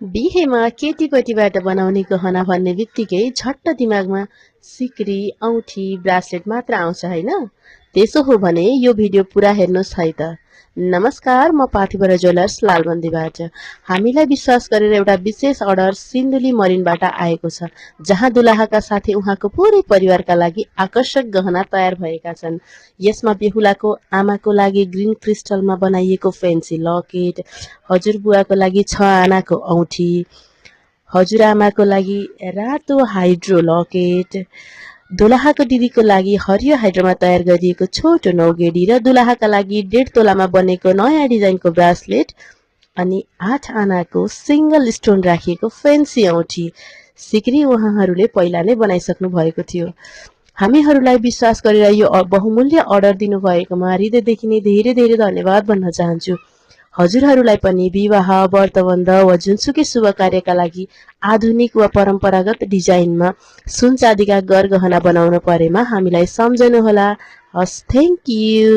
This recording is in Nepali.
बिहेमा केटीपट्टिबाट बनाउने गहना भन्ने बित्तिकै झट्ट दिमागमा सिक्री औँठी ब्रासलेट मात्र आउँछ होइन। त्यसो हो भने यो भिडियो पुरा हेर्नुहोस् है त। नमस्कार, म पार्थिबाट ज्वेलर्स लालबन्दीबाट। हामीलाई विश्वास गरेर एउटा विशेष अर्डर सिन्धुली मरिनबाट आएको छ, जहाँ दुलाहाका साथै उहाँको पुरै परिवारका लागि आकर्षक गहना तयार भएका छन्। यसमा बेहुलाको आमाको लागि ग्रीन क्रिस्टलमा बनाइएको फेन्सी लकेट, हजुरबुवाको लागि 6 आनाको औँठी, हजुरआमाको लागि रातो हाइड्रो लकेट, दुलाहाको दिदीको लागि हरियो हाइड्रोमा तयार गरिएको छोटो नौगेडी र दुलाहाका लागि 1.5 तोलामा बनेको नयाँ डिजाइनको ब्रासलेट अनि 8 आनाको सिंगल स्टोन राखिएको फेन्सी औँठी सिक्री उहाँहरूले पहिला नै बनाइसक्नु भएको थियो। हामीहरूलाई विश्वास गरेर यो बहुमूल्य अर्डर दिनुभएकोमा हृदयदेखि नै धेरै धेरै धन्यवाद भन्न चाहन्छु। हजुरहरूलाई पनि विवाह, व्रतबन्ध वा जुनसुकै शुभ कार्यका लागि आधुनिक वा परम्परागत डिजाइनमा सुन चाँदीका गरगहना बनाउन परेमा हामीलाई सम्झनुहोला। हस्, थ्याङ्क यू।